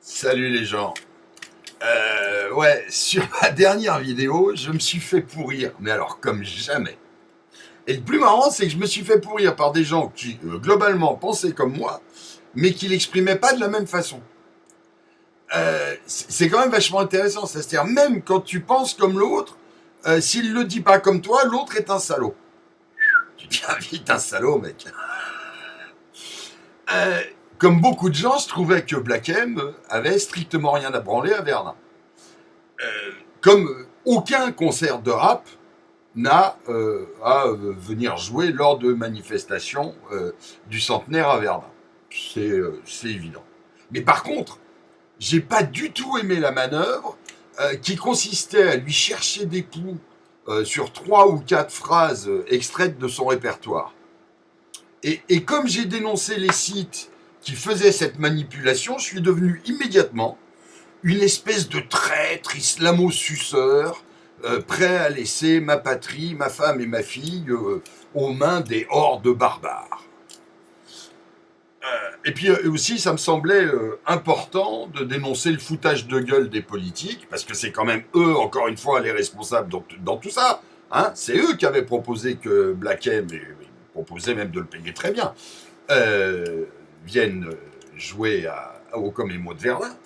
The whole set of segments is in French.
Salut les gens. Ouais, sur ma dernière vidéo, je me suis fait pourrir, mais alors comme jamais. Et le plus marrant, c'est que je me suis fait pourrir par des gens qui, globalement, pensaient comme moi, mais qui l'exprimaient pas de la même façon. C'est quand même vachement intéressant, c'est-à-dire même quand tu penses comme l'autre, s'il le dit pas comme toi, l'autre est un salaud. Tu deviens vite un salaud, mec. Euh, Comme beaucoup de gens, je trouvais que Black M avait strictement rien à branler à Verdun. Comme aucun concert de rap n'a à venir jouer lors de manifestations du centenaire à Verdun. C'est évident. Mais par contre, j'ai pas du tout aimé la manœuvre qui consistait à lui chercher des poux sur 3 ou 4 phrases extraites de son répertoire. Et comme j'ai dénoncé les sites qui faisaient cette manipulation, je suis devenu immédiatement une espèce de traître islamo-suceur, prêt à laisser ma patrie, ma femme et ma fille aux mains des hordes barbares. Et puis aussi, ça me semblait important de dénoncer le foutage de gueule des politiques, parce que c'est quand même eux, encore une fois, les responsables dans tout ça. Hein. C'est eux qui avaient proposé que Black M, et proposé même de le payer très bien, viennent jouer au Comme et Mots de Verdun.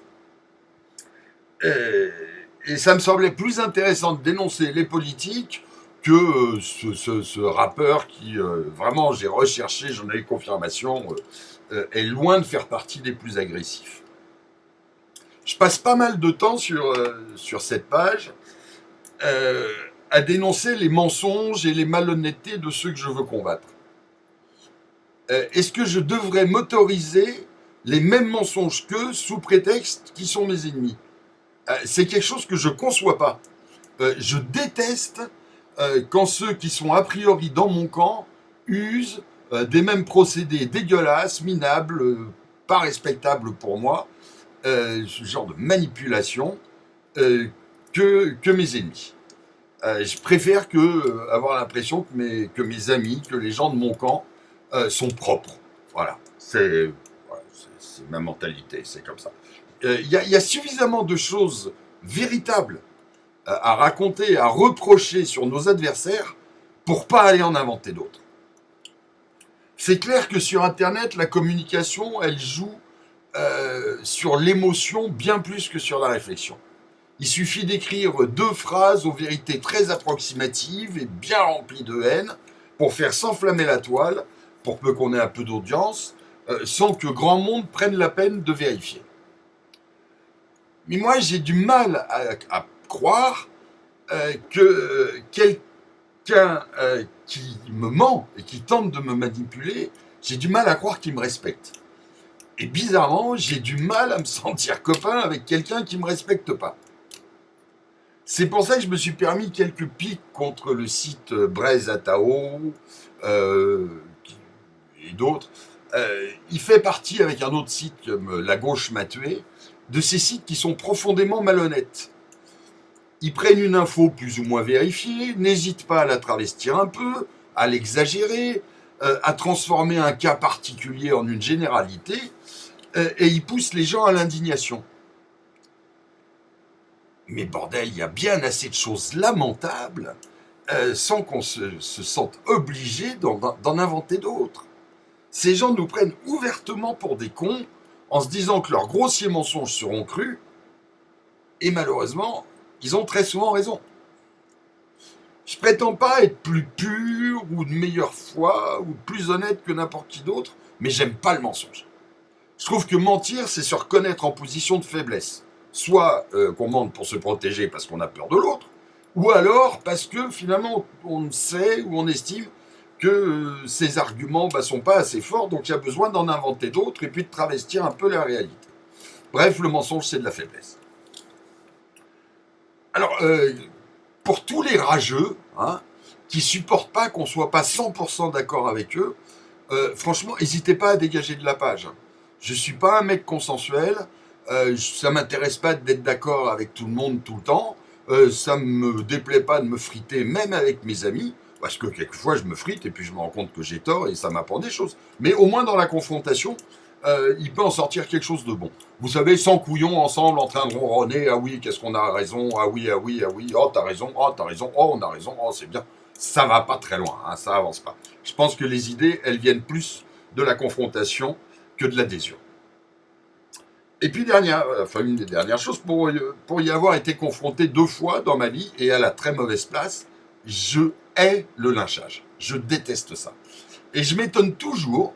Et ça me semblait plus intéressant de dénoncer les politiques que ce rappeur qui, vraiment, j'ai recherché, j'en ai eu confirmation, est loin de faire partie des plus agressifs. Je passe pas mal de temps sur cette page à dénoncer les mensonges et les malhonnêtetés de ceux que je veux combattre. Est-ce que je devrais m'autoriser les mêmes mensonges qu'eux sous prétexte qu'ils sont mes ennemis ? C'est quelque chose que je ne conçois pas. Je déteste quand ceux qui sont a priori dans mon camp usent des mêmes procédés dégueulasses, minables, pas respectables pour moi, ce genre de manipulation que mes ennemis. Je préfère avoir l'impression que mes amis, que les gens de mon camp sont propres. Voilà, c'est ma mentalité, c'est comme ça. Il y a suffisamment de choses véritables à raconter, à reprocher sur nos adversaires pour pas aller en inventer d'autres. C'est clair que sur Internet, la communication, elle joue sur l'émotion bien plus que sur la réflexion. Il suffit d'écrire 2 phrases aux vérités très approximatives et bien remplies de haine pour faire s'enflammer la toile, pour peu qu'on ait un peu d'audience, sans que grand monde prenne la peine de vérifier. Mais moi, j'ai du mal à croire que quelqu'un qui me ment et qui tente de me manipuler, j'ai du mal à croire qu'il me respecte. Et bizarrement, j'ai du mal à me sentir copain avec quelqu'un qui ne me respecte pas. C'est pour ça que je me suis permis quelques piques contre le site Braise Atao et d'autres. Il fait partie, avec un autre site comme La Gauche m'a tué, de ces sites qui sont profondément malhonnêtes. Ils prennent une info plus ou moins vérifiée, n'hésitent pas à la travestir un peu, à l'exagérer, à transformer un cas particulier en une généralité, et ils poussent les gens à l'indignation. Mais bordel, il y a bien assez de choses lamentables sans qu'on se sente obligé d'en inventer d'autres. Ces gens nous prennent ouvertement pour des cons en se disant que leurs grossiers mensonges seront crus, et malheureusement, ils ont très souvent raison. Je prétends pas être plus pur ou de meilleure foi ou plus honnête que n'importe qui d'autre, mais j'aime pas le mensonge. Je trouve que mentir, c'est se reconnaître en position de faiblesse. Soit qu'on mente pour se protéger parce qu'on a peur de l'autre, ou alors parce que finalement on sait ou on estime que ces arguments sont pas assez forts, donc il y a besoin d'en inventer d'autres et puis de travestir un peu la réalité. Bref, le mensonge, c'est de la faiblesse. Alors, pour tous les rageux, qui supportent pas qu'on soit pas 100% d'accord avec eux, franchement, n'hésitez pas à dégager de la page. Je suis pas un mec consensuel, ça m'intéresse pas d'être d'accord avec tout le monde tout le temps, ça me déplaît pas de me friter même avec mes amis, parce que quelquefois je me frite et puis je me rends compte que j'ai tort et ça m'apprend des choses. Mais au moins dans la confrontation, il peut en sortir quelque chose de bon. Vous savez, 100 couillons ensemble en train de ronronner, ah oui, qu'est-ce qu'on a raison, ah oui, ah oui, ah oui, oh t'as raison, oh on a raison, oh c'est bien. Ça va pas très loin, hein, ça avance pas. Je pense que les idées, elles viennent plus de la confrontation que de l'adhésion. Et puis une des dernières choses, pour y avoir été confronté 2 fois dans ma vie et à la très mauvaise place, je hais le lynchage. Je déteste ça. Et je m'étonne toujours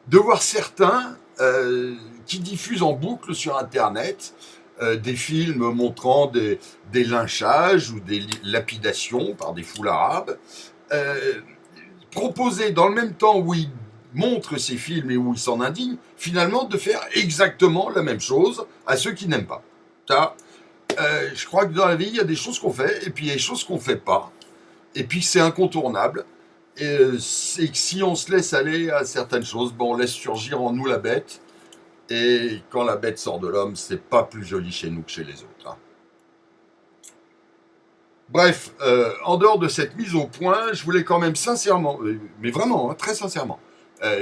de voir certains qui diffusent en boucle sur Internet des films montrant des lynchages ou des lapidations par des foules arabes, proposer dans le même temps où ils montrent ces films et où ils s'en indignent, finalement de faire exactement la même chose à ceux qui n'aiment pas. Ça, je crois que dans la vie, il y a des choses qu'on fait et puis il y a des choses qu'on fait pas. Et puis c'est incontournable. Et c'est que si on se laisse aller à certaines choses, bon, on laisse surgir en nous la bête. Et quand la bête sort de l'homme, c'est pas plus joli chez nous que chez les autres. Hein. Bref, en dehors de cette mise au point, je voulais quand même sincèrement, mais vraiment, hein, très sincèrement,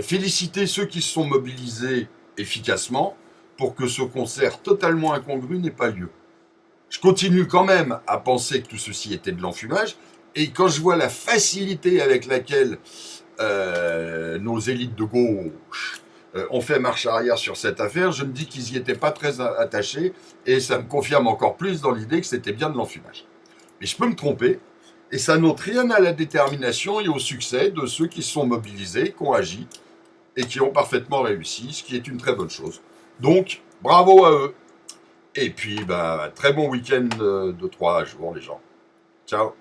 féliciter ceux qui se sont mobilisés efficacement pour que ce concert totalement incongru n'ait pas lieu. Je continue quand même à penser que tout ceci était de l'enfumage, et quand je vois la facilité avec laquelle nos élites de gauche ont fait marche arrière sur cette affaire, je me dis qu'ils n'y étaient pas très attachés, et ça me confirme encore plus dans l'idée que c'était bien de l'enfumage. Mais je peux me tromper, et ça n'ôte rien à la détermination et au succès de ceux qui se sont mobilisés, qui ont agi, et qui ont parfaitement réussi, ce qui est une très bonne chose. Donc, bravo à eux. Et puis, très bon week-end de 3 jours, les gens. Ciao.